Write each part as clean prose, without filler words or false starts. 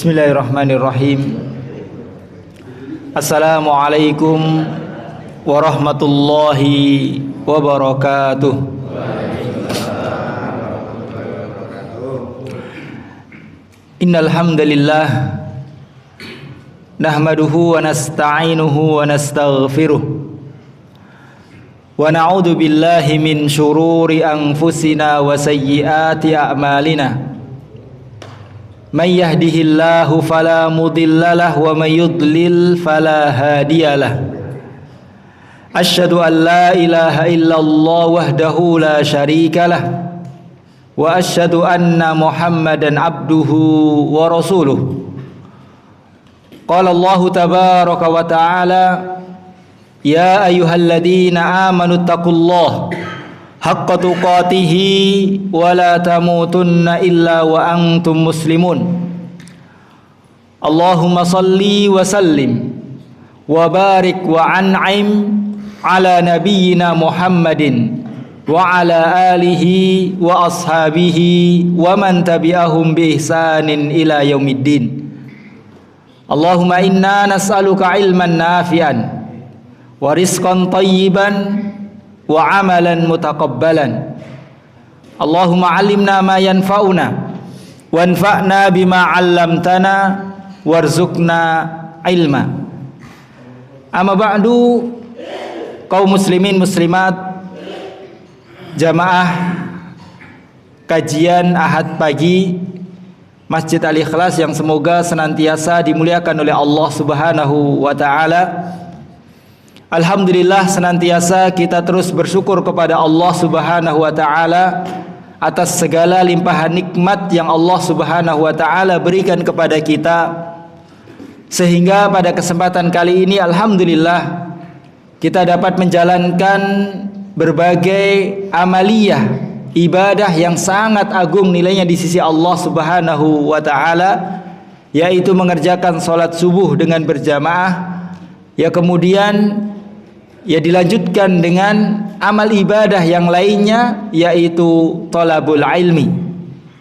Bismillahirrahmanirrahim. Assalamualaikum warahmatullahi wabarakatuh. Innal hamdalillah nahmaduhu wa nasta'inuhu wa nastaghfiruh wa na'udzu billahi min shururi anfusina wa sayyiati a'malina. May yahdihillahu fala mudhillalah wa may yudlil fala hadiyalah. Asyhadu an la ilaha illallah wahdahu la syarikalah wa asyhadu anna Muhammadan abduhu wa rasuluh. Qala Allah tabaraka wa ta'ala, ya ayyuhalladzina amanu taqullaha haqqa tuqatihi wa la tamutunna illa wa antum muslimun. Allahumma salli wa sallim wa barik wa an'im ala nabiyyina Muhammadin wa ala alihi wa ashabihi wa man tabi'ahum bi ihsanin ila yaumiddin. Allahumma inna nas'aluka ilman nafi'an wa rizqan tayyiban wa amalan mutaqabbalan. Allahumma 'allimna ma yanfa'una wanfa'na bima 'allamtana warzuqna ilma. Amma ba'du, kaum muslimin muslimat, jamaah kajian Ahad pagi Masjid Al-Ikhlas yang semoga senantiasa dimuliakan oleh Allah Subhanahu wa taala. Alhamdulillah, senantiasa kita terus bersyukur kepada Allah Subhanahu wa taala atas segala limpahan nikmat yang Allah Subhanahu wa taala berikan kepada kita, sehingga pada kesempatan kali ini alhamdulillah kita dapat menjalankan berbagai amaliyah ibadah yang sangat agung nilainya di sisi Allah Subhanahu wa taala, yaitu mengerjakan salat subuh dengan berjamaah, ya kemudian ya dilanjutkan dengan amal ibadah yang lainnya, yaitu thalabul ilmi.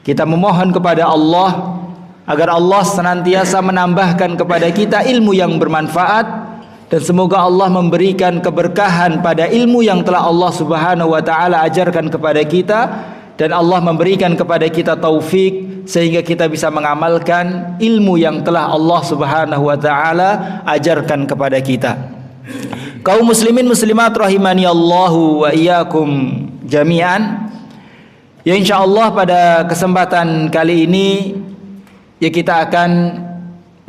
Kita memohon kepada Allah agar Allah senantiasa menambahkan kepada kita ilmu yang bermanfaat, dan semoga Allah memberikan keberkahan pada ilmu yang telah Allah Subhanahu wa taala ajarkan kepada kita, dan Allah memberikan kepada kita taufik sehingga kita bisa mengamalkan ilmu yang telah Allah Subhanahu wa taala ajarkan kepada kita. Kaum muslimin muslimat rahimani Allahu wa iyyakum jami'an. Ya insyaallah pada kesempatan kali ini ya kita akan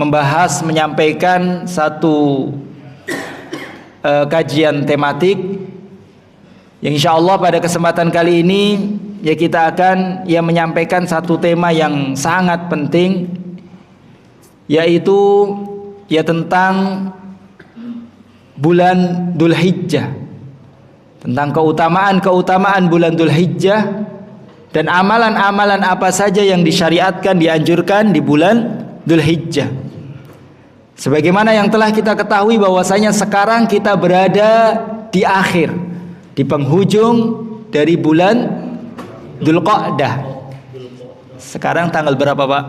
membahas, menyampaikan satu kajian tematik yang insyaallah pada kesempatan kali ini ya kita akan ya menyampaikan satu tema yang sangat penting, yaitu ya tentang bulan Dzulhijjah, tentang keutamaan bulan Dzulhijjah dan amalan-amalan apa saja yang disyariatkan, dianjurkan di bulan Dzulhijjah. Sebagaimana yang telah kita ketahui bahwasanya sekarang kita berada di akhir, di penghujung dari bulan Dzulqa'dah. Sekarang tanggal berapa, Pak?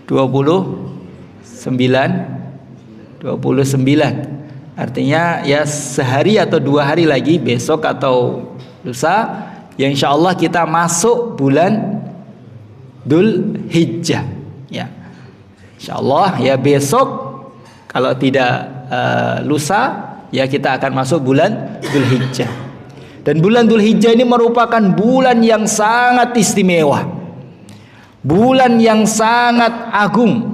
29. Artinya ya sehari atau 2 hari lagi, besok atau lusa, ya insyaallah kita masuk bulan Dzulhijjah. Ya, insyaallah ya besok kalau tidak lusa ya kita akan masuk bulan Dzulhijjah. Dan bulan Dzulhijjah ini merupakan bulan yang sangat istimewa, bulan yang sangat agung,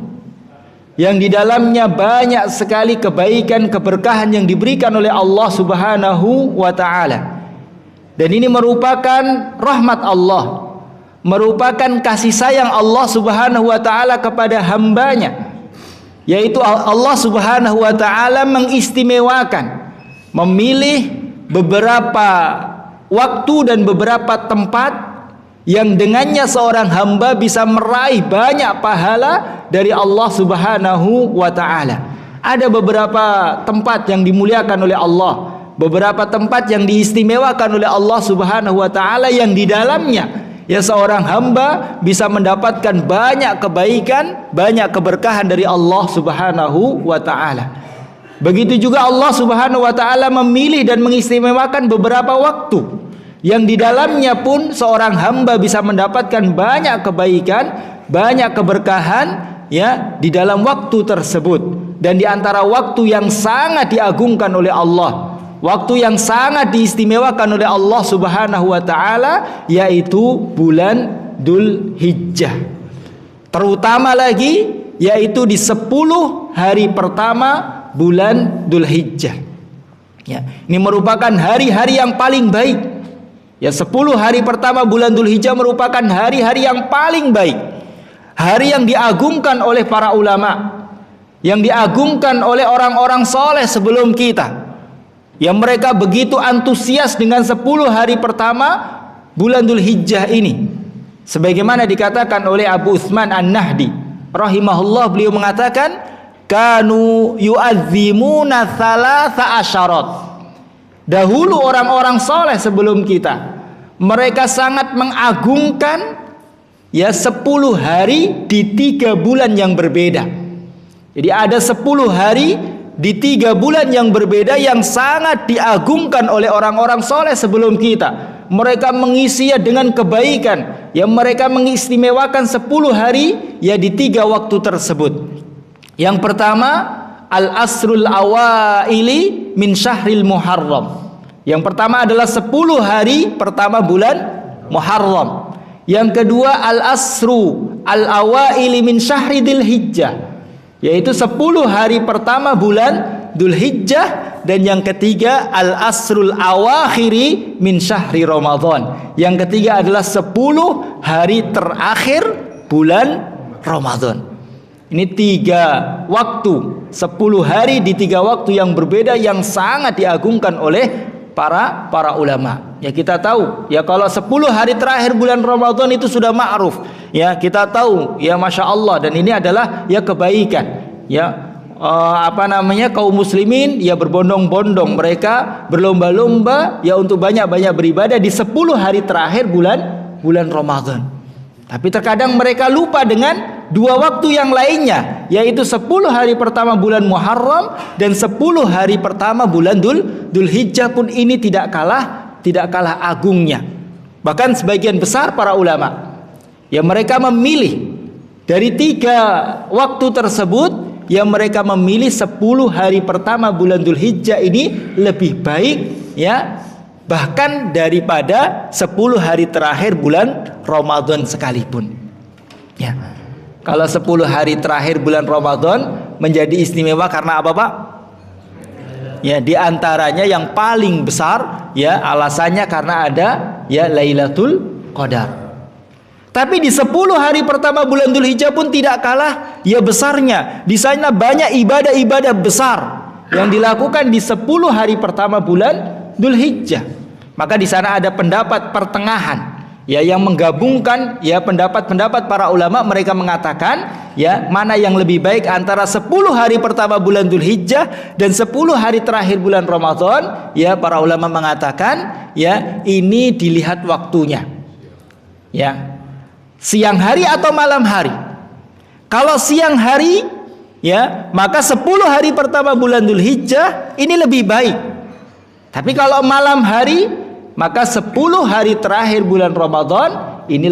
yang di dalamnya banyak sekali kebaikan, keberkahan yang diberikan oleh Allah Subhanahu wa taala. Dan ini merupakan rahmat Allah, merupakan kasih sayang Allah Subhanahu wa taala kepada hambanya, yaitu Allah Subhanahu wa taala mengistimewakan, memilih beberapa waktu dan beberapa tempat yang dengannya seorang hamba bisa meraih banyak pahala dari Allah Subhanahu wa taala. Ada beberapa tempat yang dimuliakan oleh Allah, beberapa tempat yang diistimewakan oleh Allah Subhanahu wa taala, yang di dalamnya Ya, seorang hamba bisa mendapatkan banyak kebaikan, banyak keberkahan dari Allah Subhanahu wa taala. Begitu juga Allah Subhanahu wa taala memilih dan mengistimewakan beberapa waktu yang di dalamnya pun seorang hamba bisa mendapatkan banyak kebaikan, banyak keberkahan ya di dalam waktu tersebut. Dan di antara waktu yang sangat diagungkan oleh Allah, waktu yang sangat diistimewakan oleh Allah Subhanahu wa taala, yaitu bulan Dzulhijjah. Terutama lagi yaitu di 10 hari pertama bulan Dzulhijjah. Ya, ini merupakan hari-hari yang paling baik. Ya, 10 hari pertama bulan Dzulhijjah merupakan hari-hari yang paling baik. Hari yang diagungkan oleh para ulama, yang diagungkan oleh orang-orang soleh sebelum kita, yang mereka begitu antusias dengan 10 hari pertama bulan Dzulhijjah ini. Sebagaimana dikatakan oleh Abu Utsman An-Nahdi rahimahullah, beliau mengatakan kanu yu'azzimuna thalatha asyarat. Dahulu orang-orang soleh sebelum kita, mereka sangat mengagungkan ya 10 hari di 3 bulan yang berbeda. Jadi ada 10 hari di 3 bulan yang berbeda yang sangat diagungkan oleh orang-orang soleh sebelum kita. Mereka mengisinya dengan kebaikan, yang mereka mengistimewakan 10 hari ya di 3 waktu tersebut. Yang pertama, al-asrul awaili min syahril Muharram. Yang pertama adalah 10 hari pertama bulan Muharram. Yang kedua, al-asru al-awaili min syahri Dzulhijjah, yaitu 10 hari pertama bulan Dzulhijjah. Dan yang ketiga, al-asrul awakhiri min syahri Ramadan. Yang ketiga adalah 10 hari terakhir bulan Ramadan. Ini 3 waktu, 10 hari di 3 waktu yang berbeda yang sangat diagungkan oleh para ulama. Ya, kita tahu ya kalau 10 hari terakhir bulan Ramadan itu sudah ma'ruf. Ya, kita tahu ya, Masya Allah, dan ini adalah ya kebaikan. Ya, kaum muslimin ya berbondong-bondong, mereka berlomba-lomba ya untuk banyak-banyak beribadah di 10 hari terakhir bulan Ramadan. Tapi terkadang mereka lupa dengan 2 waktu yang lainnya, yaitu 10 hari pertama bulan Muharram dan 10 hari pertama bulan Dzulhijjah pun ini tidak kalah agungnya. Bahkan sebagian besar para ulama ya mereka memilih dari 3 waktu tersebut, yang mereka memilih 10 hari pertama bulan Dzulhijjah ini lebih baik ya, bahkan daripada 10 hari terakhir bulan Ramadan sekalipun. Ya. Kalau 10 hari terakhir bulan Ramadan menjadi istimewa karena apa, Pak? Ya, di antaranya yang paling besar ya alasannya karena ada ya Lailatul Qadar. Tapi di 10 hari pertama bulan Dzulhijjah pun tidak kalah ya besarnya. Di sana banyak ibadah-ibadah besar yang dilakukan di 10 hari pertama bulan Dzulhijjah. Maka di sana ada pendapat pertengahan ya yang menggabungkan ya pendapat-pendapat para ulama. Mereka mengatakan ya mana yang lebih baik antara 10 hari pertama bulan Dzulhijjah dan 10 hari terakhir bulan Ramadan. Ya, para ulama mengatakan ya ini dilihat waktunya. Ya, siang hari atau malam hari. Kalau siang hari ya maka 10 hari pertama bulan Dzulhijjah ini lebih baik. Tapi kalau malam hari maka 10 hari terakhir bulan Ramadan ini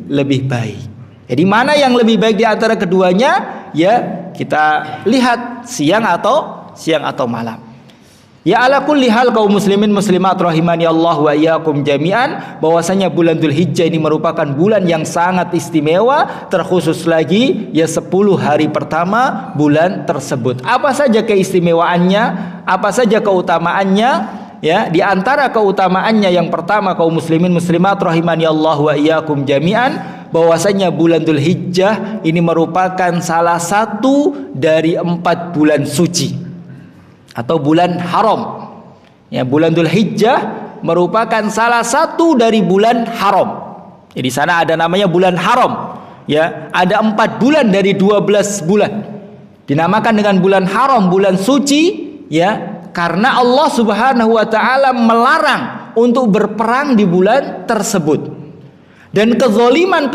lebih baik. Jadi mana yang lebih baik di antara keduanya? Ya, kita lihat siang atau malam. Ya, ala kulli hal kaum muslimin muslimat rahimani Allah wa iyyakum jami'an, bahwasanya bulan Dzulhijjah ini merupakan bulan yang sangat istimewa, terkhusus lagi ya 10 hari pertama bulan tersebut. Apa saja keistimewaannya? Apa saja keutamaannya? Ya, di antara keutamaannya yang pertama kaum muslimin muslimat rahimani Allah wa iyyakum jami'an, bahwasanya bulan Dzulhijjah ini merupakan salah satu dari 4 bulan suci atau bulan haram. Ya, bulan Dzulhijjah merupakan salah satu dari bulan haram. Jadi sana ada namanya bulan haram. Ya, ada 4 bulan dari 12 bulan. Dinamakan dengan bulan haram, bulan suci, ya, karena Allah Subhanahu wa taala melarang untuk berperang di bulan tersebut. Dan kezoliman,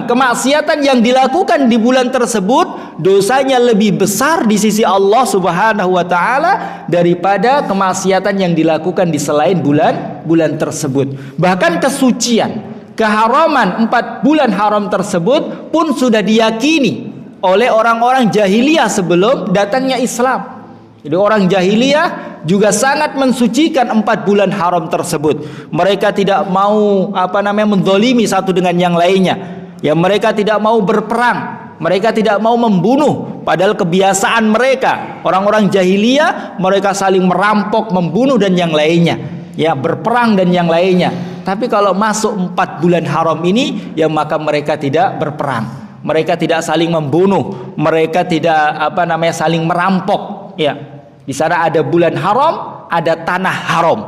kemaksiatan yang dilakukan di bulan tersebut, dosanya lebih besar di sisi Allah Subhanahu wa taala daripada kemaksiatan yang dilakukan di selain bulan tersebut. Bahkan kesucian, keharaman 4 bulan haram tersebut pun sudah diyakini oleh orang-orang jahiliyah sebelum datangnya Islam. Jadi orang jahiliyah juga sangat mensucikan 4 bulan haram tersebut. Mereka tidak mau menzalimi satu dengan yang lainnya. Ya, mereka tidak mau berperang, mereka tidak mau membunuh. Padahal kebiasaan mereka, orang-orang jahiliyah, mereka saling merampok, membunuh dan yang lainnya. Ya, berperang dan yang lainnya. Tapi kalau masuk 4 bulan haram ini, ya maka mereka tidak berperang. Mereka tidak saling membunuh, mereka tidak saling merampok. Ya, di sana ada bulan haram, ada tanah haram.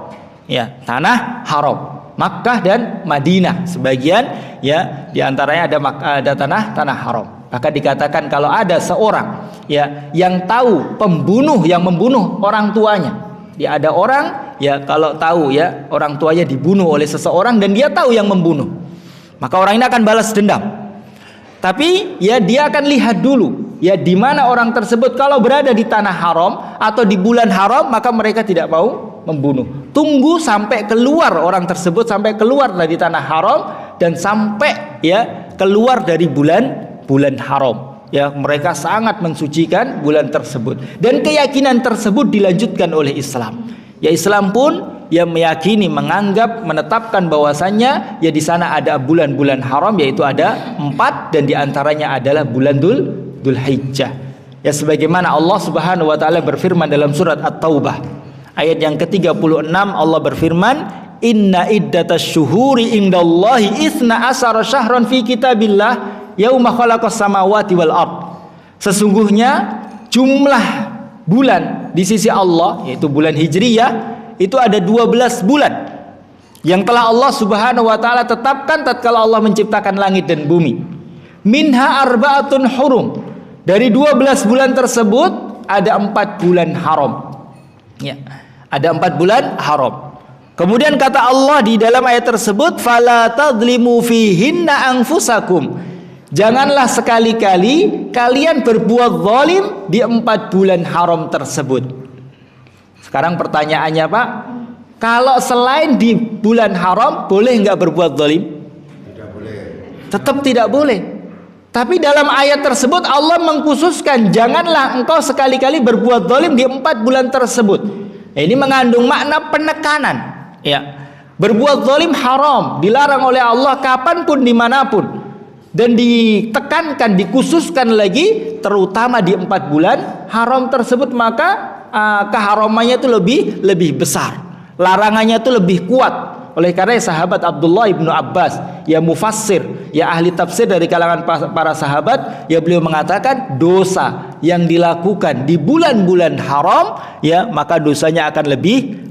Ya, tanah haram. Makkah dan Madinah sebagian, ya, di antaranya ada tanah haram. Maka dikatakan kalau ada seorang, ya, yang tahu pembunuh yang membunuh orang tuanya. Dia ada orang, ya, kalau tahu, ya, orang tuanya dibunuh oleh seseorang dan dia tahu yang membunuh, maka orang ini akan balas dendam. Tapi ya dia akan lihat dulu, ya, di mana orang tersebut. Kalau berada di tanah haram atau di bulan haram, maka mereka tidak mau membunuh. Tunggu sampai keluar orang tersebut, sampai keluar dari tanah haram dan sampai, ya, keluar dari bulan haram. Ya, mereka sangat mensucikan bulan tersebut. Dan keyakinan tersebut dilanjutkan oleh Islam. Ya, Islam pun yang meyakini, menganggap, menetapkan bahwasannya ya di sana ada bulan-bulan haram, yaitu ada 4 dan diantaranya adalah bulan Dzulhijjah. Ya, sebagaimana Allah Subhanahu wa taala berfirman dalam surat At-Taubah ayat yang ke-36, Allah berfirman, "Inna iddatasy syuhuri indallahi 12 syahran fi kitabillah yauma khalaqas samawati wal ard." Sesungguhnya jumlah bulan di sisi Allah, yaitu bulan Hijriyah, itu ada 12 bulan yang telah Allah Subhanahu wa taala tetapkan tatkala Allah menciptakan langit dan bumi. Minha arba'atun hurum. Dari 12 bulan tersebut ada 4 bulan haram. Ya, ada 4 bulan haram. Kemudian kata Allah di dalam ayat tersebut, "Fala tadlimu fihinna anfusakum." Janganlah sekali-kali kalian berbuat zalim di 4 bulan haram tersebut. Sekarang pertanyaannya, Pak, kalau selain di bulan haram boleh nggak berbuat zalim? Tidak boleh. Tetap tidak boleh. Tapi dalam ayat tersebut Allah mengkhususkan, janganlah engkau sekali-kali berbuat zalim di 4 bulan tersebut. Ini mengandung makna penekanan. Ya, berbuat zalim haram, dilarang oleh Allah kapanpun, dimanapun. Dan ditekankan, dikhususkan lagi, terutama di 4 bulan haram tersebut, maka keharamannya itu lebih besar, larangannya itu lebih kuat. Oleh karena sahabat Abdullah ibnu Abbas, ya mufassir, ya ahli tafsir dari kalangan para sahabat, ya beliau mengatakan dosa yang dilakukan di bulan-bulan haram, ya maka dosanya akan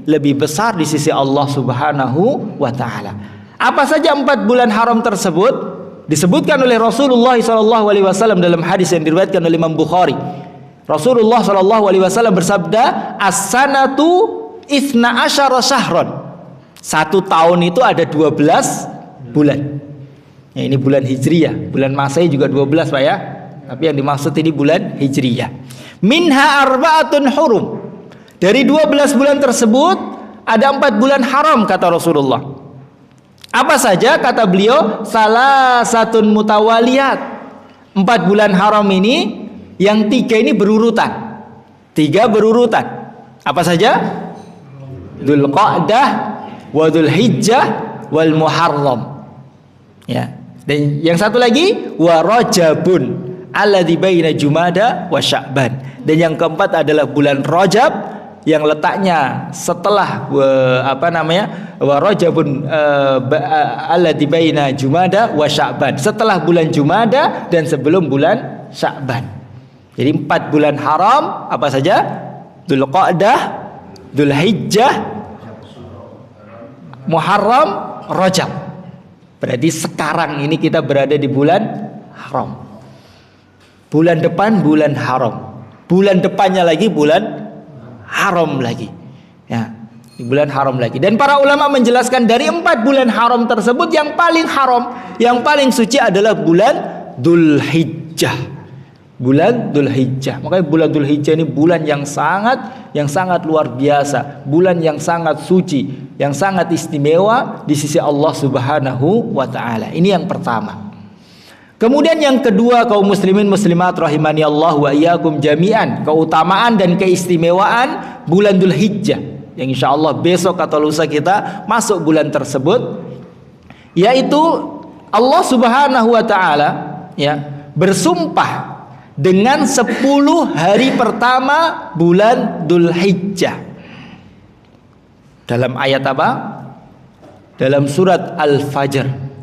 lebih besar di sisi Allah Subhanahu wa taala. Apa saja 4 bulan haram tersebut? Disebutkan oleh Rasulullah SAW dalam hadis yang diriwayatkan oleh Imam Bukhari. Rasulullah SAW bersabda, "As-sanatu 12 syahron." 1 tahun itu ada 12 bulan. Ya, ini bulan Hijriyah. Bulan Masehi juga 12, Pak, ya. Tapi yang dimaksud ini bulan Hijriyah. Minha arba'atun hurum. Dari 12 bulan tersebut ada 4 bulan haram, kata Rasulullah. Apa saja? Kata beliau, salasatun mutawaliyat. 4 bulan haram ini, yang 3 ini berurutan. 3 berurutan. Apa saja? Dzulqa'dah, wa Dzulhijjah, wal Muharram. Ya. Dan yang satu lagi, wa Rajabun, alladzi baina Jumada wa Sya'ban. Dan yang keempat adalah bulan Rajab yang letaknya setelah wa Rajabun alladzi baina Jumada wa Sya'ban. Setelah bulan Jumada dan sebelum bulan Sya'ban. Jadi 4 bulan haram apa saja? Dzulqa'dah, Dzulhijjah, Muharram, Rajab. Berarti sekarang ini kita berada di bulan haram. Bulan depan bulan haram. Bulan depannya lagi bulan haram lagi. Ya. bulan haram lagi. Dan para ulama menjelaskan dari 4 bulan haram tersebut yang paling haram, yang paling suci adalah bulan Dzulhijjah. Bulan Dzulhijjah. Makanya bulan Dzulhijjah ini bulan yang sangat luar biasa, bulan yang sangat suci, yang sangat istimewa di sisi Allah Subhanahu wa taala. Ini yang pertama. Kemudian yang kedua, kaum muslimin muslimat rahimani Allah wa iyyakum jami'an, keutamaan dan keistimewaan bulan Dzulhijjah yang insyaallah besok atau lusa kita masuk bulan tersebut, yaitu Allah Subhanahu wa taala ya bersumpah dengan 10 hari pertama bulan Dzulhijjah. Dalam ayat apa? Dalam surat Al-Fajr.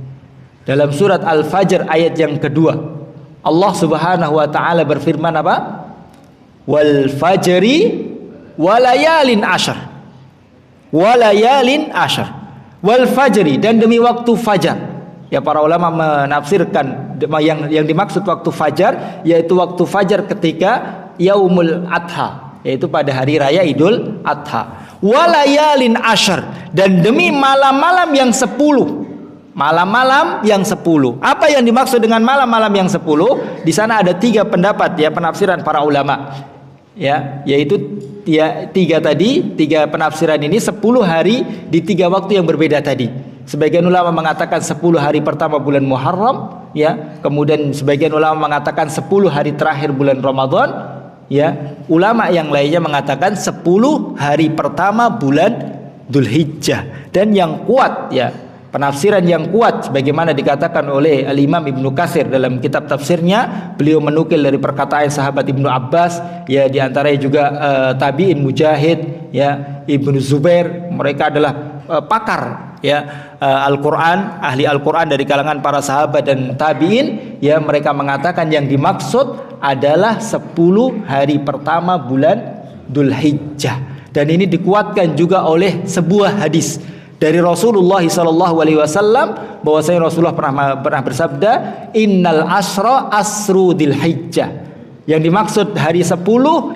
Dalam surat Al-Fajr ayat yang kedua, Allah Subhanahu wa taala berfirman apa? Wal fajri walayalin asyr. Walayalin asyr. Wal fajri, dan demi waktu fajar. Ya, para ulama menafsirkan yang dimaksud waktu fajar yaitu waktu fajar ketika Yaumul Adha, yaitu pada hari raya Idul Adha. Walayalin asyr, dan demi malam-malam yang 10. Malam-malam yang 10. Apa yang dimaksud dengan malam-malam yang 10? Di sana ada 3 pendapat ya penafsiran para ulama. Ya, yaitu ya 3 penafsiran ini 10 hari di 3 waktu yang berbeda tadi. Sebagian ulama mengatakan 10 hari pertama bulan Muharram, ya. Kemudian sebagian ulama mengatakan 10 hari terakhir bulan Ramadan, ya. Ulama yang lainnya mengatakan 10 hari pertama bulan Dzulhijjah. Dan yang kuat ya, penafsiran yang kuat sebagaimana dikatakan oleh Al-Imam Ibnu Katsir dalam kitab tafsirnya, beliau menukil dari perkataan sahabat Ibnu Abbas, ya diantaranya juga tabi'in Mujahid, ya Ibnu Zubair, mereka adalah pakar ya Al-Qur'an, ahli Al-Qur'an dari kalangan para sahabat dan tabi'in, ya mereka mengatakan yang dimaksud adalah 10 hari pertama bulan Dzulhijjah. Dan ini dikuatkan juga oleh sebuah hadis dari Rasulullah SAW, bahwasanya Rasulullah pernah bersabda, Innal asra asru Dzulhijjah. Yang dimaksud hari 10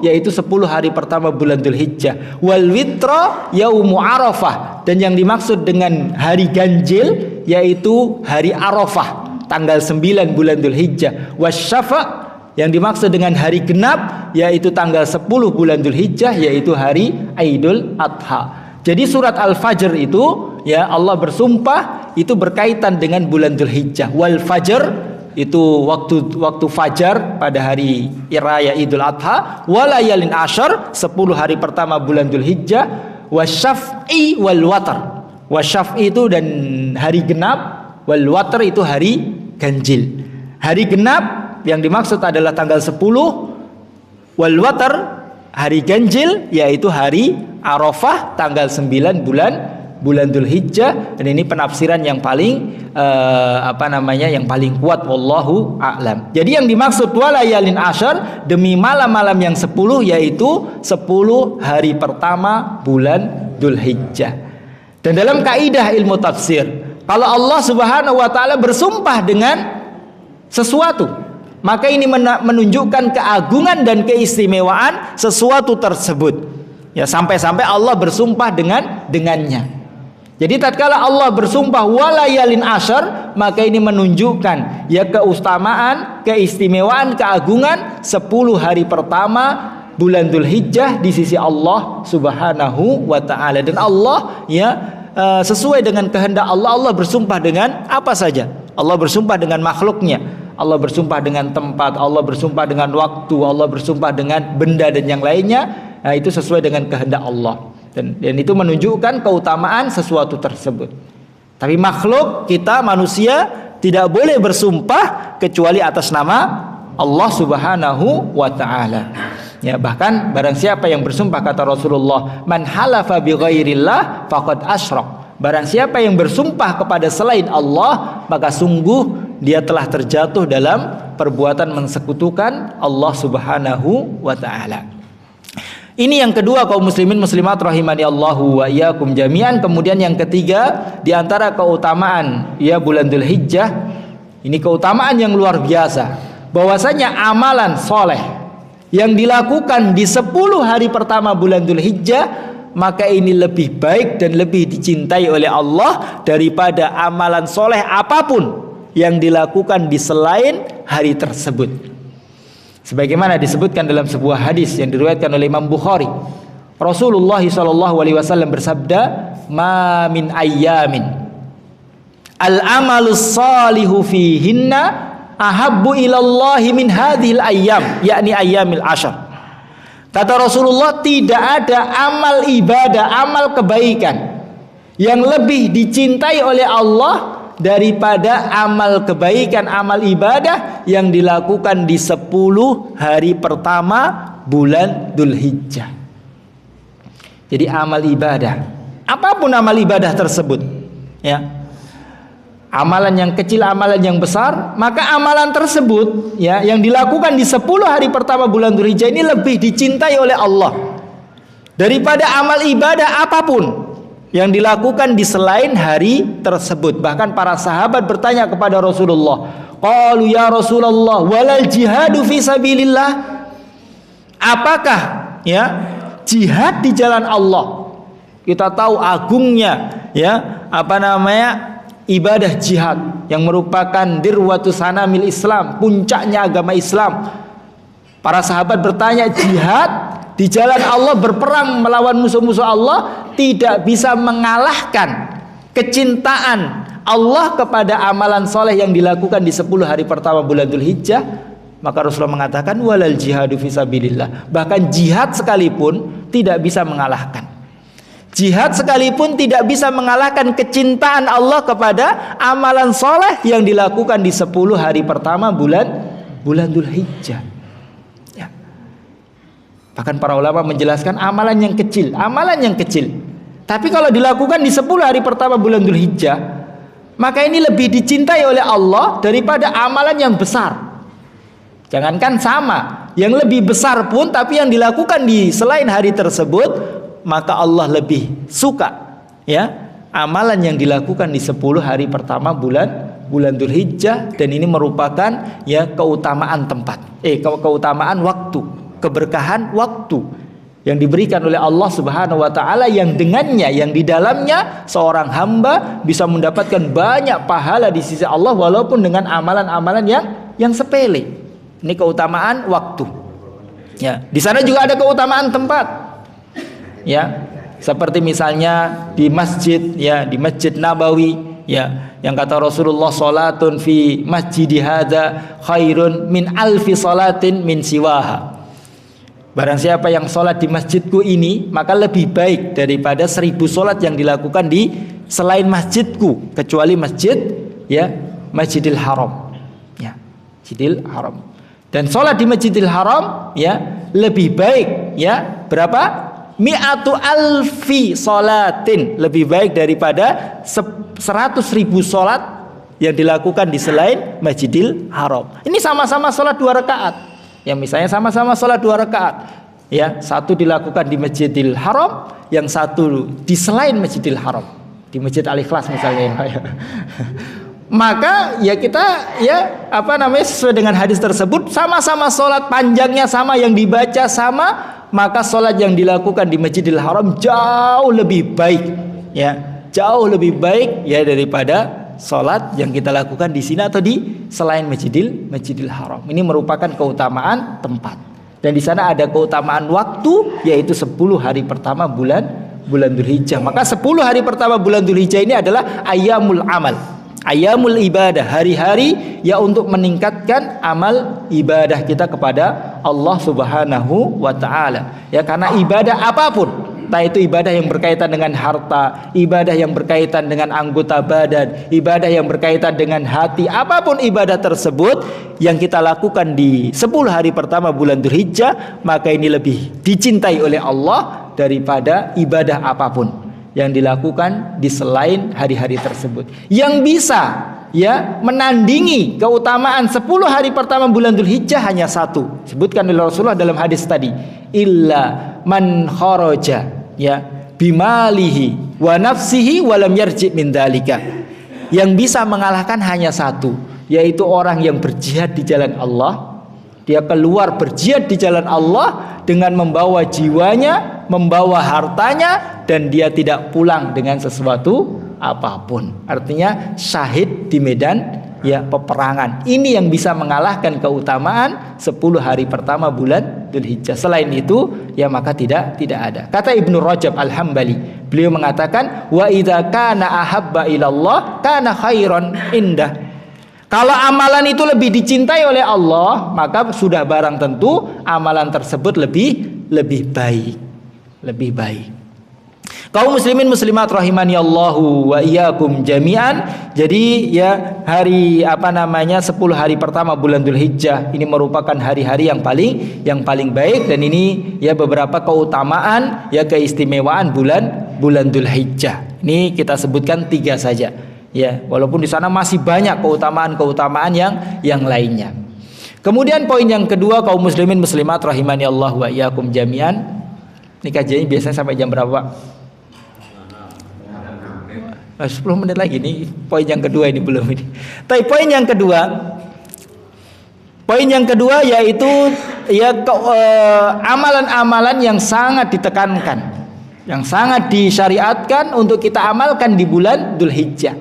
yaitu 10 hari pertama bulan Dzulhijjah. Wal witra yaumu Arafah, dan yang dimaksud dengan hari ganjil yaitu hari Arafah tanggal 9 bulan Dzulhijjah. Wasyafa', yang dimaksud dengan hari genap yaitu tanggal 10 bulan Dzulhijjah yaitu hari Idul Adha. Jadi surat Al-Fajr itu ya Allah bersumpah itu berkaitan dengan bulan Dzulhijjah. Wal fajr itu waktu fajar pada hari raya Idul Adha. Walayalin asyr 10 hari pertama bulan Dzulhijjah. Wasyaf'i wal watr. Wasyaf'i itu dan hari genap, wal watr itu hari ganjil. Hari genap yang dimaksud adalah tanggal 10, wal watr hari ganjil yaitu hari Arafah tanggal 9 bulan Dzulhijjah. Dan ini penafsiran yang paling yang paling kuat, wallahu a'lam. Jadi yang dimaksud walayalin asyr demi malam-malam yang 10 yaitu 10 hari pertama bulan Dzulhijjah. Dan dalam kaidah ilmu tafsir, kalau Allah Subhanahu wa taala bersumpah dengan sesuatu, maka ini menunjukkan keagungan dan keistimewaan sesuatu tersebut. Ya, sampai-sampai Allah bersumpah dengannya. Jadi tatkala Allah bersumpah walayalin asyr, maka ini menunjukkan ya keutamaan, keistimewaan, keagungan 10 hari pertama bulan Dzulhijjah di sisi Allah Subhanahu wa taala. Dan Allah ya sesuai dengan kehendak Allah, Allah bersumpah dengan apa saja. Allah bersumpah dengan makhluknya, Allah bersumpah dengan tempat, Allah bersumpah dengan waktu, Allah bersumpah dengan benda dan yang lainnya. Nah, itu sesuai dengan kehendak Allah, dan itu menunjukkan keutamaan sesuatu tersebut. Tapi makhluk kita manusia tidak boleh bersumpah kecuali atas nama Allah Subhanahu wa taala. Ya, bahkan barang siapa yang bersumpah, kata Rasulullah, man halafa bi ghairillah faqad asyrak. Barang siapa yang bersumpah kepada selain Allah, maka sungguh dia telah terjatuh dalam perbuatan mensekutukan Allah Subhanahu wa taala. Ini yang kedua, kaum muslimin muslimat rahimani Allahu wa iyyakum jami'an. Kemudian yang ketiga, di antara keutamaan ya bulan Dzulhijjah, ini keutamaan yang luar biasa, bahwasanya amalan soleh yang dilakukan di 10 hari pertama bulan Dzulhijjah, maka ini lebih baik dan lebih dicintai oleh Allah daripada amalan soleh apapun yang dilakukan di selain hari tersebut. Sebagaimana disebutkan dalam sebuah hadis yang diriwayatkan oleh Imam Bukhari, Rasulullah SAW bersabda, "Ma min ayyamin al-amalus salihu fihinna ahabbu ilallahi min hadhil ayyam," yakni ayyamil ashar. Kata Rasulullah, tidak ada amal ibadah, amal kebaikan yang lebih dicintai oleh Allah daripada amal kebaikan, amal ibadah yang dilakukan di 10 hari pertama bulan Dzulhijjah. Jadi amal ibadah, apapun amal ibadah tersebut, ya, amalan yang kecil, amalan yang besar, maka amalan tersebut, ya, yang dilakukan di 10 hari pertama bulan Dzulhijjah ini lebih dicintai oleh Allah daripada amal ibadah apapun yang dilakukan di selain hari tersebut. Bahkan para sahabat bertanya kepada Rasulullah, qalu ya Rasulullah walal jihadu fi sabilillah, apakah, ya, jihad di jalan Allah? Kita tahu agungnya, ya, ibadah jihad yang merupakan dirwatu sanamil Islam, puncaknya agama Islam. Para sahabat bertanya, jihad di jalan Allah, berperang melawan musuh-musuh Allah, tidak bisa mengalahkan kecintaan Allah kepada amalan soleh yang dilakukan di 10 hari pertama bulan Dzulhijjah. Maka Rasulullah mengatakan, walal jihadu fisabilillah, bahkan jihad sekalipun tidak bisa mengalahkan. Jihad sekalipun tidak bisa mengalahkan kecintaan Allah kepada amalan soleh yang dilakukan di 10 hari pertama bulan Dzulhijjah. Ya. Bahkan para ulama menjelaskan amalan yang kecil. Tapi kalau dilakukan di 10 hari pertama bulan Dzulhijjah, maka ini lebih dicintai oleh Allah daripada amalan yang besar. Jangankan sama, yang lebih besar pun, tapi yang dilakukan di selain hari tersebut, maka Allah lebih suka, ya, amalan yang dilakukan di 10 hari pertama bulan Dzulhijjah. Dan ini merupakan, ya, keutamaan tempat, keutamaan waktu, keberkahan waktu yang diberikan oleh Allah Subhanahu wa taala, yang dengannya, yang di dalamnya seorang hamba bisa mendapatkan banyak pahala di sisi Allah walaupun dengan amalan-amalan yang sepele. Ini keutamaan waktu. Ya, di sana juga ada keutamaan tempat. Ya, seperti misalnya di masjid, ya, di Masjid Nabawi, ya, yang kata Rasulullah, salatun fi masjidi hadza khairun min alfi salatin min siwaha. Barang siapa yang salat di masjidku ini, maka lebih baik daripada 1000 salat yang dilakukan di selain masjidku, kecuali masjid, ya, Masjidil Haram. Ya, Masjidil Haram. Dan salat di Masjidil Haram, ya, lebih baik, ya, berapa? Mi'atu alfi salatin, lebih baik daripada 100.000 salat yang dilakukan di selain Masjidil Haram. Ini sama-sama salat 2 rakaat. Ya, misalnya sama-sama salat 2 rakaat. Ya, satu dilakukan di Masjidil Haram, yang satu di selain Masjidil Haram, di Masjid Al-Ikhlas misalnya, ya. Maka, ya, kita, ya, sesuai dengan hadis tersebut, sama-sama salat, panjangnya sama, yang dibaca sama, maka salat yang dilakukan di Masjidil Haram jauh lebih baik, ya, jauh lebih baik, ya, daripada salat yang kita lakukan di sini atau di selain Masjidil Haram. Ini merupakan keutamaan tempat. Dan di sana ada keutamaan waktu, yaitu 10 hari pertama bulan Dzulhijjah. Maka 10 hari pertama bulan Dzulhijjah ini adalah ayyamul amal, ayyamul ibadah, hari-hari ya untuk meningkatkan amal ibadah kita kepada Allah Subhanahu wa taala. Ya, karena ibadah apapun, entah itu ibadah yang berkaitan dengan harta, ibadah yang berkaitan dengan anggota badan, ibadah yang berkaitan dengan hati, apapun ibadah tersebut yang kita lakukan di 10 hari pertama bulan Dzulhijjah, maka ini lebih dicintai oleh Allah daripada ibadah apapun yang dilakukan di selain hari-hari tersebut. Yang bisa, ya, menandingi keutamaan 10 hari pertama bulan Dzulhijjah hanya satu, sebutkan oleh Rasulullah dalam hadis tadi, illa man kharaja, ya, bimalihi wa nafsihi wa lam yarji min dzalika. Yang bisa mengalahkan hanya satu, yaitu orang yang berjihad di jalan Allah. Dia keluar berjihad di jalan Allah dengan membawa jiwanya, membawa hartanya dan dia tidak pulang dengan sesuatu apapun. Artinya syahid di medan peperangan. Ini yang bisa mengalahkan keutamaan 10 hari pertama bulan Dzulhijjah. Selain itu maka tidak ada. Kata Ibnu Rajab Al-Hambali, beliau mengatakan wa idza kana ahabba ilallah kana khairan indah. Kalau amalan itu lebih dicintai oleh Allah, maka sudah barang tentu amalan tersebut lebih baik. Kaum muslimin muslimat rahimani Allahu wa iyyakum jami'an. Jadi hari 10 hari pertama bulan Dzulhijjah ini merupakan hari-hari yang paling baik, dan ini beberapa keutamaan keistimewaan bulan Dzulhijjah. Ini kita sebutkan 3 saja. Walaupun di sana masih banyak keutamaan yang lainnya. Kemudian poin yang kedua, kaum muslimin muslimat rahimani Allah wa iyyakum jami'an. Ini kajiannya biasanya sampai jam berapa? 10 menit lagi nih. Poin yang kedua ini belum ini. Tapi poin yang kedua yaitu amalan-amalan yang sangat ditekankan, yang sangat disyariatkan untuk kita amalkan di bulan Dzulhijjah.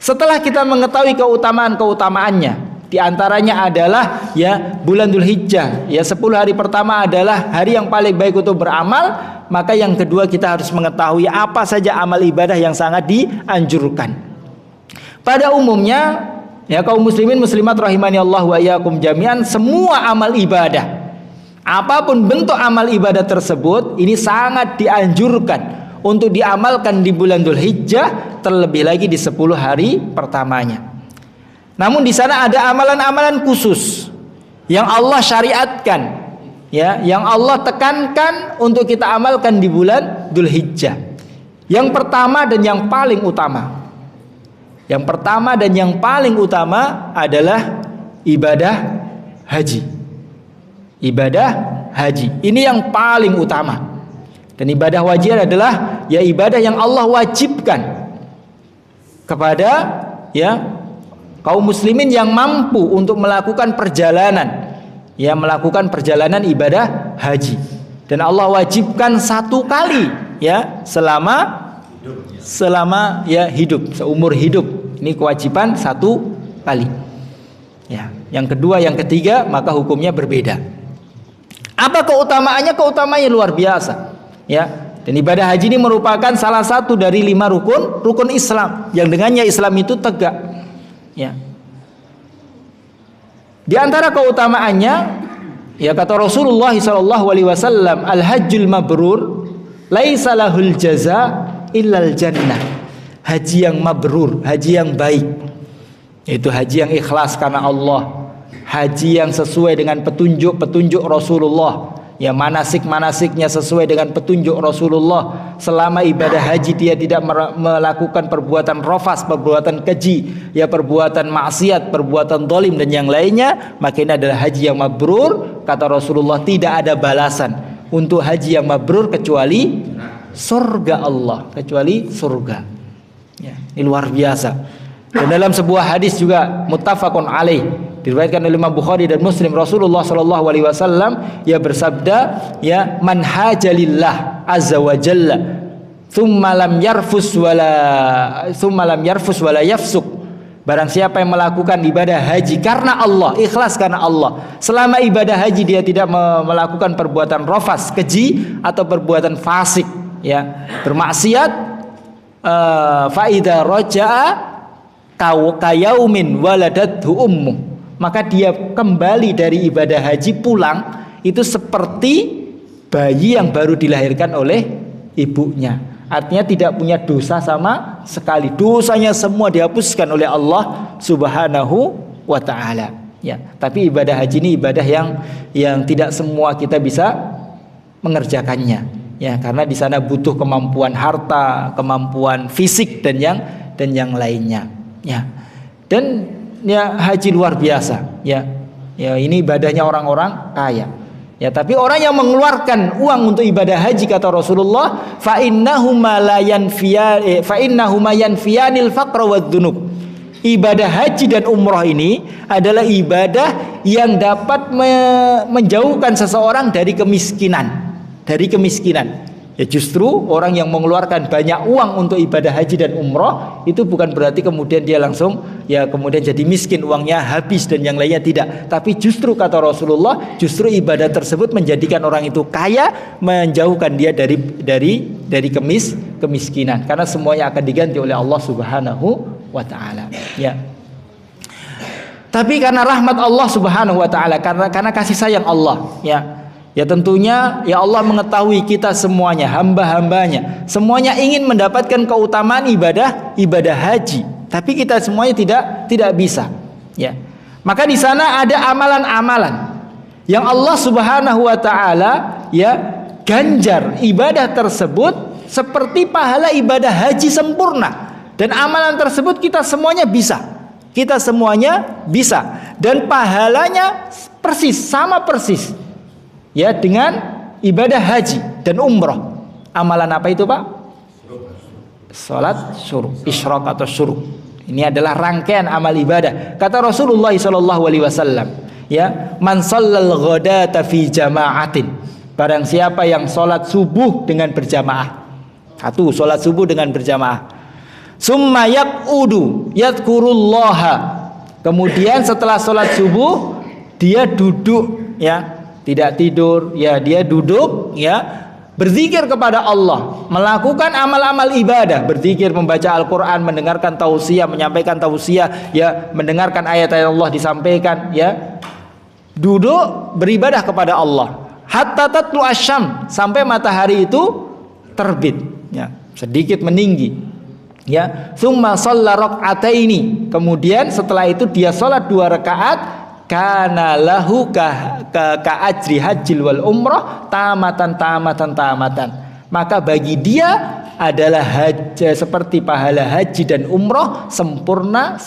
Setelah kita mengetahui keutamaan-keutamaannya, di antaranya adalah bulan Dzulhijjah, 10 hari pertama adalah hari yang paling baik untuk beramal. Maka yang kedua, kita harus mengetahui apa saja amal ibadah yang sangat dianjurkan. Pada umumnya kaum muslimin muslimat rahimani Allah wa iyyakum jami'an, semua amal ibadah, apapun bentuk amal ibadah tersebut, ini sangat dianjurkan untuk diamalkan di bulan Dzulhijjah, terlebih lagi di 10 hari pertamanya. Namun di sana ada amalan-amalan khusus yang Allah syariatkan, yang Allah tekankan untuk kita amalkan di bulan Dzulhijjah. Yang pertama dan yang paling utama adalah ibadah haji. Ibadah haji ini yang paling utama. Dan ibadah wajib adalah ibadah yang Allah wajibkan kepada kaum muslimin yang mampu untuk melakukan perjalanan ibadah haji. Dan Allah wajibkan 1 kali selama hidup, seumur hidup. Ini kewajiban 1 kali. Yang kedua, yang ketiga maka hukumnya berbeda. Apa keutamaannya? Keutamaannya luar biasa. Dan ibadah haji ini merupakan salah satu dari 5 rukun Islam yang dengannya Islam itu tegak. Di antara keutamaannya, kata Rasulullah SAW, al-hajjul mabrur laisa lahul jaza illal jannah. Haji yang mabrur, haji yang baik, itu haji yang ikhlas karena Allah, haji yang sesuai dengan petunjuk Rasulullah. Manasik-manasiknya sesuai dengan petunjuk Rasulullah. Selama ibadah haji dia tidak melakukan perbuatan rafas, perbuatan keji, perbuatan maksiat, perbuatan zalim dan yang lainnya, maka ini adalah haji yang mabrur. Kata Rasulullah, tidak ada balasan untuk haji yang mabrur kecuali surga Allah, kecuali surga. Ini luar biasa. Dan dalam sebuah hadis juga muttafaqun alaih, diriwayatkan oleh Imam Bukhari dan Muslim, Rasulullah SAW bersabda, man hajalillah azza wa jalla thumma lam yarfus wala yafsuk. Barang siapa yang melakukan ibadah haji karena Allah, ikhlas karena Allah, selama ibadah haji dia tidak melakukan perbuatan rafas, keji, atau perbuatan fasik, bermaksiat, fa idza raja'a kayaumin waladathu ummu, maka dia kembali dari ibadah haji pulang itu seperti bayi yang baru dilahirkan oleh ibunya. Artinya tidak punya dosa sama sekali. Dosanya semua dihapuskan oleh Allah Subhanahu wa taala. Tapi ibadah haji ini ibadah yang tidak semua kita bisa mengerjakannya. Karena di sana butuh kemampuan harta, kemampuan fisik dan yang lainnya. Dan haji luar biasa. Ini ibadahnya orang-orang kaya. Tapi orang yang mengeluarkan uang untuk ibadah haji, kata Rasulullah, fa innahuma yanfiyanil faqra wadzunub. Ibadah haji dan umrah ini adalah ibadah yang dapat menjauhkan seseorang dari kemiskinan. Ya justru orang yang mengeluarkan banyak uang untuk ibadah haji dan umroh itu bukan berarti kemudian dia langsung ya kemudian jadi miskin, uangnya habis dan yang lainnya, tidak. Tapi justru kata Rasulullah, justru ibadah tersebut menjadikan orang itu kaya, menjauhkan dia dari kemiskinan, karena semuanya akan diganti oleh Allah Subhanahu wa taala. Ya. Tapi karena rahmat Allah Subhanahu wa taala, karena kasih sayang Allah, ya tentunya ya Allah mengetahui kita semuanya, hamba-hambanya, semuanya ingin mendapatkan keutamaan ibadah haji, tapi kita semuanya tidak bisa. Ya. Maka di sana ada amalan-amalan yang Allah Subhanahu wa taala ya ganjar ibadah tersebut seperti pahala ibadah haji sempurna, dan amalan tersebut kita semuanya bisa. Kita semuanya bisa, dan pahalanya sama persis ya dengan ibadah haji dan umroh. Amalan apa itu, Pak? Salat syuruk, isyraq atau syuruk. Ini adalah rangkaian amal ibadah. Kata Rasulullah SAW, ya, man shallal ghadata fi jama'atin. Barang siapa yang salat subuh dengan berjamaah. Satu, salat subuh dengan berjamaah. Summa yaqudu yadhkurullaha. Kemudian setelah salat subuh dia duduk, ya, tidak tidur, ya, dia duduk, ya, berzikir kepada Allah, melakukan amal-amal ibadah, berzikir, membaca Al-Qur'an, mendengarkan tausiah, menyampaikan tausiah, ya, mendengarkan ayat-ayat Allah disampaikan, ya. Duduk beribadah kepada Allah hatta tatlu asyam, sampai matahari itu terbit, ya, sedikit meninggi. Ya, summa shalla rak'ataini. Kemudian setelah itu dia salat 2 rakaat, kana lahu ka ajri hajjil wal umrah tamatan. Maka bagi dia adalah haji seperti pahala haji dan umrah sempurna.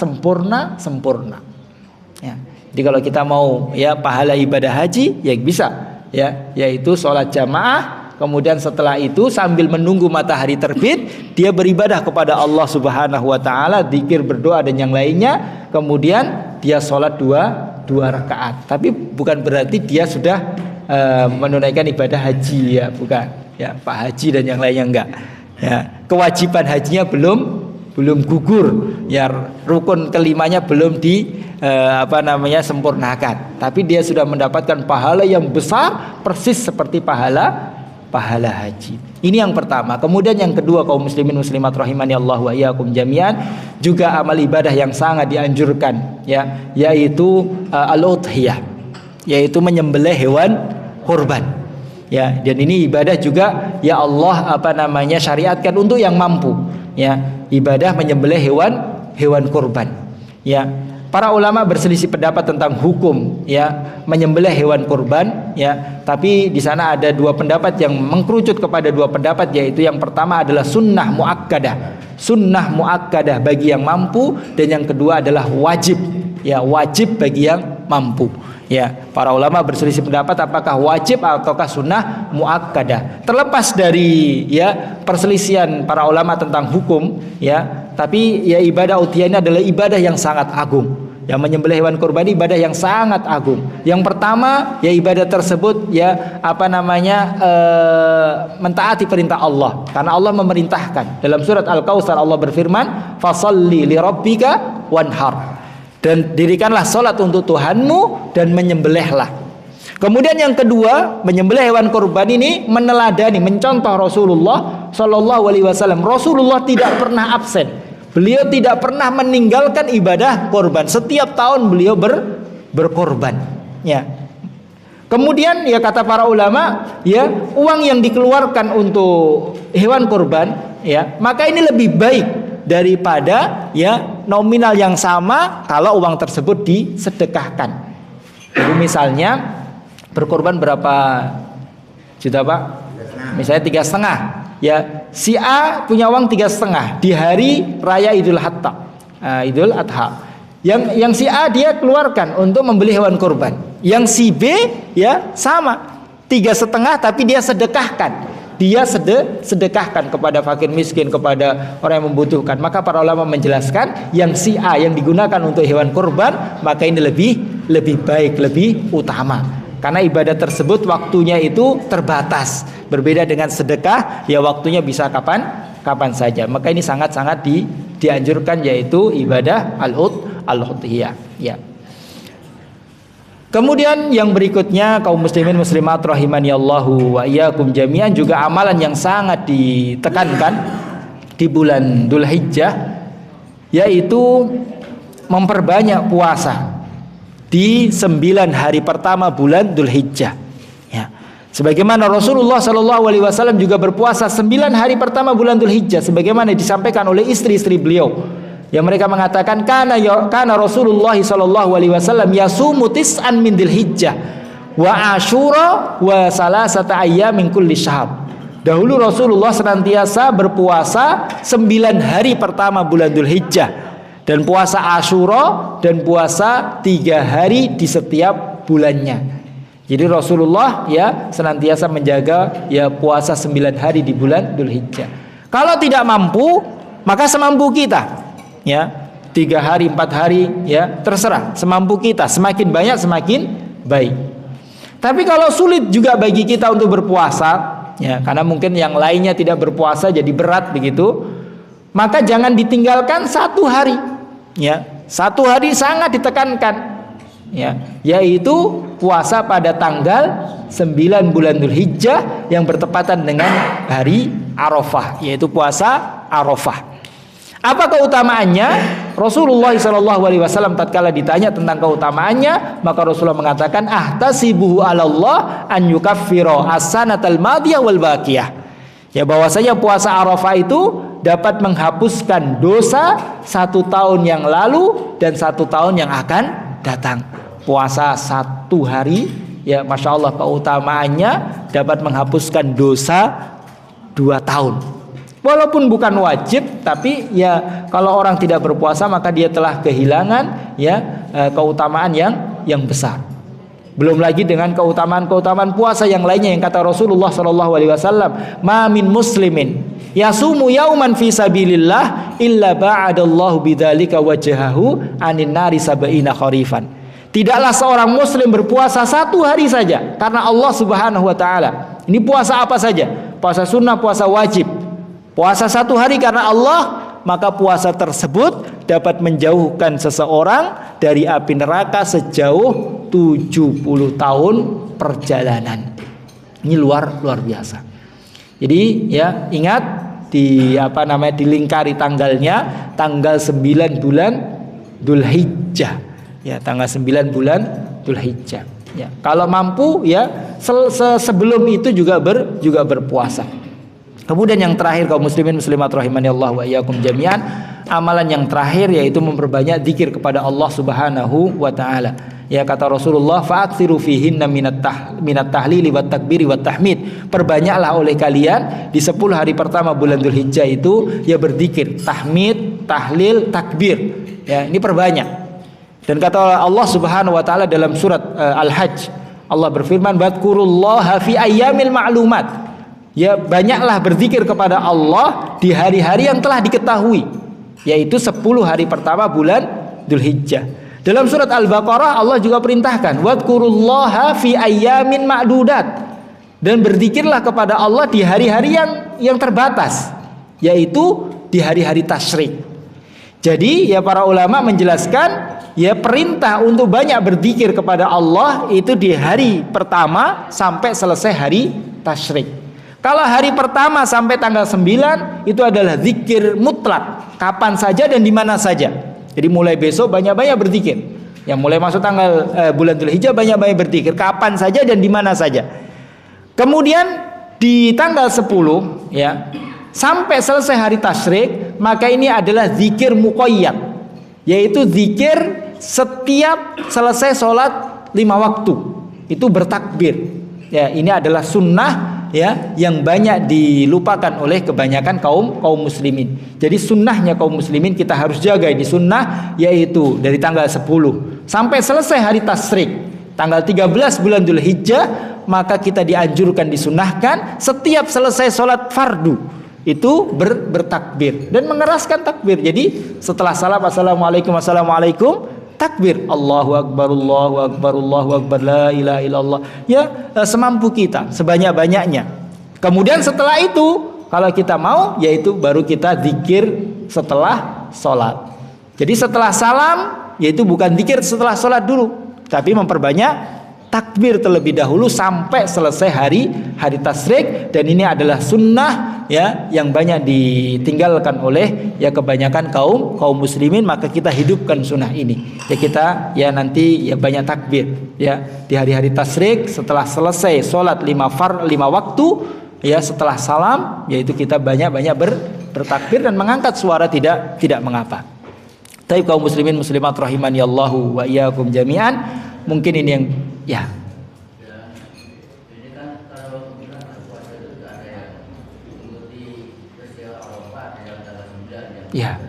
Ya. Jadi kalau kita mau ya pahala ibadah haji ya bisa, ya, yaitu sholat jamaah. Kemudian setelah itu sambil menunggu matahari terbit, dia beribadah kepada Allah Subhanahu wa taala, zikir, berdoa dan yang lainnya. Kemudian dia sholat 2 rakaat. Tapi bukan berarti dia sudah menunaikan ibadah haji, ya, bukan. Ya, Pak Haji dan yang lainnya enggak. Ya, kewajiban hajinya belum gugur. Ya, rukun kelimanya belum sempurnakan. Tapi dia sudah mendapatkan pahala yang besar persis seperti pahala haji. Ini yang pertama. Kemudian yang kedua, kaum muslimin muslimat rahimani Allah wa iyyakum jami'an, juga amal ibadah yang sangat dianjurkan, ya, yaitu al-udhiyah, yaitu menyembelih hewan kurban. Ya, dan ini ibadah juga ya Allah syariatkan untuk yang mampu, ya, ibadah menyembelih hewan kurban. Ya. Para ulama berselisih pendapat tentang hukum, ya, menyembelih hewan kurban, ya. Tapi di sana ada 2 pendapat yang mengkerucut kepada 2 pendapat, yaitu yang pertama adalah sunnah muakkadah bagi yang mampu, dan yang kedua adalah wajib, ya, wajib bagi yang mampu. Ya, para ulama berselisih pendapat apakah wajib ataukah sunnah muakkadah. Terlepas dari ya perselisihan para ulama tentang hukum, ya, tapi ya ibadah udhiyah ini adalah ibadah yang sangat agung. Yang menyembelih hewan kurban ibadah yang sangat agung. Yang pertama, ya ibadah tersebut ya mentaati perintah Allah, karena Allah memerintahkan. Dalam surat Al-Kautsar Allah berfirman, "Fasholli lirabbika wanhar." Dan dirikanlah salat untuk Tuhanmu dan menyembelihlah. Kemudian yang kedua, menyembelih hewan kurban ini meneladani, mencontoh Rasulullah Shallallahu Alaihi Wasallam. Rasulullah tidak pernah absen. Beliau tidak pernah meninggalkan ibadah kurban. Setiap tahun beliau berkorban. Ya. Kemudian ya kata para ulama, ya, uang yang dikeluarkan untuk hewan kurban, ya, maka ini lebih baik daripada ya nominal yang sama kalau uang tersebut disedekahkan. Jadi misalnya berkorban berapa juta, Pak? Misalnya 3,5. Ya, si A punya uang 3,5 di hari raya Idul Adha. Yang si A dia keluarkan untuk membeli hewan kurban. Yang si B ya sama 3,5 tapi dia sedekahkan. Dia sedekahkan kepada fakir miskin, kepada orang yang membutuhkan. Maka para ulama menjelaskan yang si A yang digunakan untuk hewan kurban, maka ini lebih baik, lebih utama. Karena ibadah tersebut waktunya itu terbatas. Berbeda dengan sedekah, ya waktunya bisa kapan saja. Maka ini sangat-sangat dianjurkan, yaitu ibadah al-udhiyah. Ya. Kemudian yang berikutnya, kaum muslimin muslimat rahimani Allahu wa iyyakum jami'an, juga amalan yang sangat ditekankan di bulan Dzulhijjah, yaitu memperbanyak puasa di 9 hari pertama bulan Dzulhijjah. Ya. Sebagaimana Rasulullah SAW juga berpuasa 9 hari pertama bulan Dzulhijjah, sebagaimana disampaikan oleh istri-istri beliau, yang mereka mengatakan kana Rasulullah SAW yasumu tis'an min Dzulhijjah wa Asyura wa salasata ayyamin kulli syahr. Dahulu Rasulullah senantiasa berpuasa 9 hari pertama bulan Dzulhijjah, dan puasa Asyura, dan puasa 3 hari di setiap bulannya. Jadi Rasulullah ya senantiasa menjaga ya puasa 9 hari di bulan Dzulhijjah. Kalau tidak mampu, maka semampu kita. Ya, 3 hari, 4 hari, ya terserah, semampu kita. Semakin banyak semakin baik. Tapi kalau sulit juga bagi kita untuk berpuasa, ya karena mungkin yang lainnya tidak berpuasa jadi berat begitu, maka jangan ditinggalkan 1 hari. Ya, 1 hari sangat ditekankan. Ya, yaitu puasa pada tanggal 9 bulan Dzulhijjah yang bertepatan dengan hari Arafah, yaitu puasa Arafah. Apa keutamaannya? Rasulullah SAW tatkala ditanya tentang keutamaannya, maka Rasulullah mengatakan, ahtasibuhu 'ala Allah an yukaffira as-sanatal madiyah wal baqiyah. Ya, bahwasanya puasa Arafah itu dapat menghapuskan dosa 1 tahun yang lalu dan 1 tahun yang akan datang. Puasa 1 hari, ya masya Allah keutamaannya dapat menghapuskan dosa 2 tahun. Walaupun bukan wajib, tapi ya kalau orang tidak berpuasa maka dia telah kehilangan ya keutamaan yang besar. Belum lagi dengan keutamaan-keutamaan puasa yang lainnya yang kata Rasulullah SAW, ma min muslimin yasumu yauman fi sabilillah illa ba'adallahu bidzalika wajhahu anin nari sab'ina kharifan. Tidaklah seorang muslim berpuasa 1 hari saja karena Allah Subhanahu wa taala. Ini puasa apa saja? Puasa sunnah, puasa wajib. Puasa 1 hari karena Allah, maka puasa tersebut dapat menjauhkan seseorang dari api neraka sejauh 70 tahun perjalanan. Ini luar biasa. Jadi ya ingat dilingkari tanggalnya, tanggal 9 bulan Dzulhijjah. Ya, tanggal 9 bulan Dzulhijjah. Ya, kalau mampu ya sebelum itu juga berpuasa. Kemudian yang terakhir, kaum muslimin muslimat rahimani Allah wa iyyakum jami'an, amalan yang terakhir yaitu memperbanyak zikir kepada Allah Subhanahu wa taala. Ya kata Rasulullah, fa'aksiru fihinna minat tahlili wat takbiri wat tahmid. Perbanyaklah oleh kalian di 10 hari pertama bulan Dzulhijjah itu ya berzikir, tahmid, tahlil, takbir. Ya, ini perbanyak. Dan kata Allah Subhanahu wa taala dalam surat Al-Hajj, Allah berfirman, "Wadkurullaha fi ayyamil ma'lumat." Ya, banyaklah berzikir kepada Allah di hari-hari yang telah diketahui, yaitu 10 hari pertama bulan Dzulhijjah. Dalam surat Al-Baqarah Allah juga perintahkan, "Wadkurullaha fi ayyamin ma'dudat." Dan berzikirlah kepada Allah di hari-hari yang terbatas, yaitu di hari-hari tasyrik. Jadi ya para ulama menjelaskan ya perintah untuk banyak berzikir kepada Allah itu di hari pertama sampai selesai hari tasyrik. Kalau hari pertama sampai tanggal 9 itu adalah zikir mutlak, kapan saja dan di mana saja. Jadi mulai besok banyak-banyak berzikir. Yang mulai masuk tanggal bulan Dzulhijjah banyak-banyak berzikir, kapan saja dan di mana saja. Kemudian di tanggal 10 ya sampai selesai hari tasyrik, maka ini adalah zikir muqayyad, yaitu zikir setiap selesai sholat 5 waktu itu bertakbir. Ya, ini adalah sunnah ya yang banyak dilupakan oleh kebanyakan kaum muslimin. Jadi sunnahnya kaum muslimin kita harus jaga, ini sunnah, yaitu dari tanggal 10 sampai selesai hari tasyrik tanggal 13 bulan Dzulhijjah, maka kita dianjurkan, disunnahkan setiap selesai sholat fardu itu bertakbir dan mengeraskan takbir. Jadi setelah salam assalamualaikum takbir, Allahu Akbar, Allahu Akbar, Allahu Akbar, la ilaha illallah. Ya, semampu kita, sebanyak-banyaknya. Kemudian setelah itu, kalau kita mau, yaitu baru kita zikir setelah sholat. Jadi setelah salam, yaitu bukan zikir setelah sholat dulu, tapi memperbanyak takbir terlebih dahulu sampai selesai hari tasyrik. Dan ini adalah sunnah ya yang banyak ditinggalkan oleh ya kebanyakan kaum muslimin. Maka kita hidupkan sunnah ini ya, kita ya nanti ya banyak takbir ya di hari-hari tasyrik. Setelah selesai sholat 5 waktu ya, setelah salam, yaitu kita banyak-banyak bertakbir dan mengangkat suara tidak mengapa. Tapi kaum muslimin muslimat rahimani Allahu wa iyyakum jami'an, mungkin ini yang ya. Ini kan kalau kita puasa itu ada yang mengikuti peristiwa Arafah yang tanggal 9 Ya.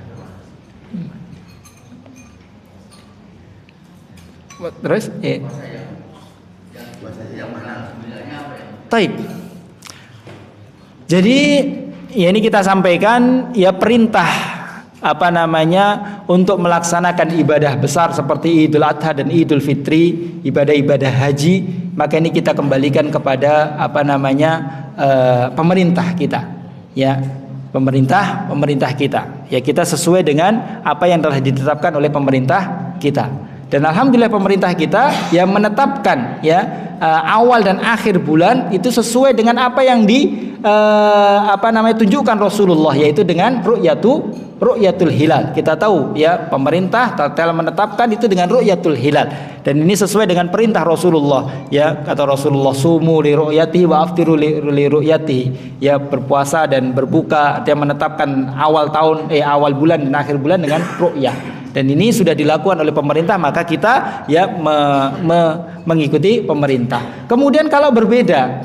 Terus puasa yang mana sebenarnya apa ya? Taib. Jadi ya ini kita sampaikan ya perintah untuk melaksanakan ibadah besar seperti Idul Adha dan Idul Fitri, ibadah-ibadah haji, maka ini kita kembalikan kepada pemerintah kita ya, pemerintah kita ya, kita sesuai dengan apa yang telah ditetapkan oleh pemerintah kita. Dan alhamdulillah pemerintah kita yang menetapkan ya awal dan akhir bulan itu sesuai dengan apa yang tunjukkan Rasulullah, yaitu dengan ru'yatul hilal. Kita tahu ya pemerintah telah menetapkan itu dengan ru'yatul hilal, dan ini sesuai dengan perintah Rasulullah ya. Kata Rasulullah, sumu li ru'yatihi wa aftiru li ru'yatihi, ya berpuasa dan berbuka. Dia menetapkan awal bulan dan akhir bulan dengan ru'yah, dan ini sudah dilakukan oleh pemerintah, maka kita ya mengikuti pemerintah. Kemudian kalau berbeda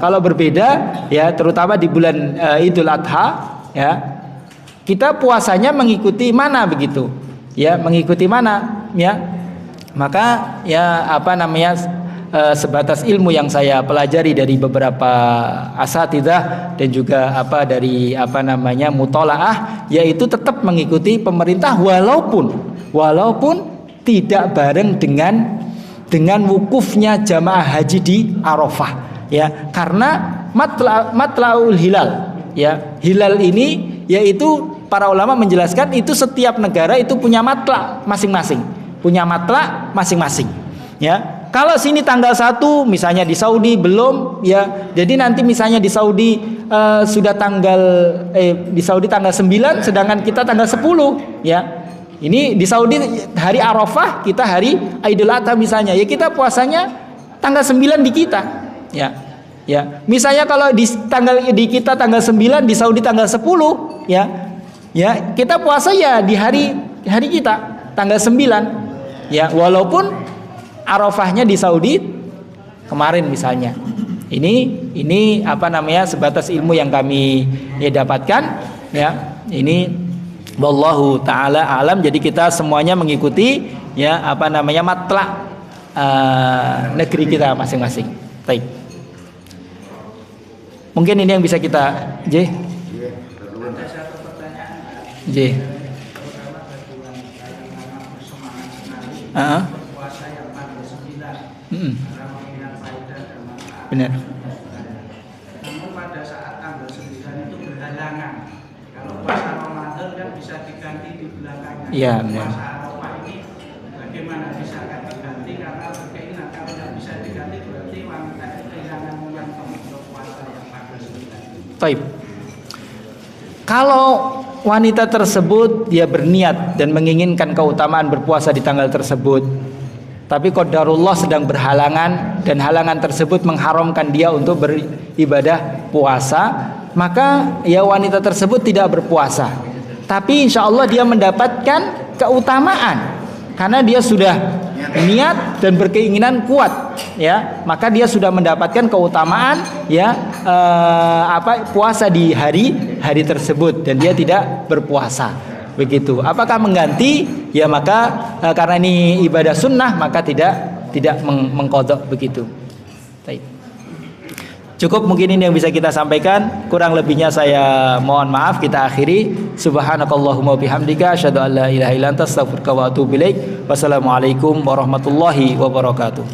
ya, terutama di bulan Idul Adha ya, kita puasanya mengikuti mana begitu ya, mengikuti mana ya. Maka ya sebatas ilmu yang saya pelajari dari beberapa asatidzah dan juga dari mutolaah, yaitu tetap mengikuti pemerintah walaupun tidak bareng dengan wukufnya jamaah haji di Arafah ya, karena matlaul hilal ya, hilal ini yaitu para ulama menjelaskan itu setiap negara itu punya matla masing-masing, ya. Kalau sini tanggal 1 misalnya, di Saudi belum ya, jadi nanti misalnya di Saudi sudah di Saudi tanggal 9, sedangkan kita tanggal 10 ya. Ini di Saudi hari Arafah, kita hari Idul Adha misalnya, ya kita puasanya tanggal 9 di kita ya. Ya, misalnya kalau di kita tanggal 9, di Saudi tanggal 10 ya. Ya, kita puasa ya di hari kita tanggal 9 ya, walaupun Arafahnya di Saudi kemarin misalnya. Ini sebatas ilmu yang kami dapatkan ya. Ini wallahu taala alam. Jadi kita semuanya mengikuti ya matlak negeri kita masing-masing. Baik. Mungkin ini yang bisa kita J. Benar. Namun pada saat tanggal 9 itu berhalangan. Kalau puasa Ramadan kan bisa diganti di belakangnya. Iya, benar. Puasa Arafah ini bagaimana bisa diganti, karena berkeinginan kalau tidak bisa diganti berarti wanita kehilangan yang untuk puasa yang tanggal 9. Baik. Kalau wanita tersebut dia berniat dan menginginkan keutamaan berpuasa di tanggal tersebut, tapi qadarullah sedang berhalangan dan halangan tersebut mengharamkan dia untuk beribadah puasa, maka ya wanita tersebut tidak berpuasa. Tapi insya Allah dia mendapatkan keutamaan karena dia sudah niat dan berkeinginan kuat ya, maka dia sudah mendapatkan keutamaan ya puasa di hari tersebut, dan dia tidak berpuasa begitu. Apakah mengganti? Ya maka karena ini ibadah sunnah, maka tidak mengqadha begitu. Baik. Cukup mungkin ini yang bisa kita sampaikan, kurang lebihnya saya mohon maaf. Kita akhiri. Subhanakallahumma bihamdika asyhadu an la ilaha illa anta astaghfiruka wa atubu ilaik. Wassalamualaikum warahmatullahi wabarakatuh.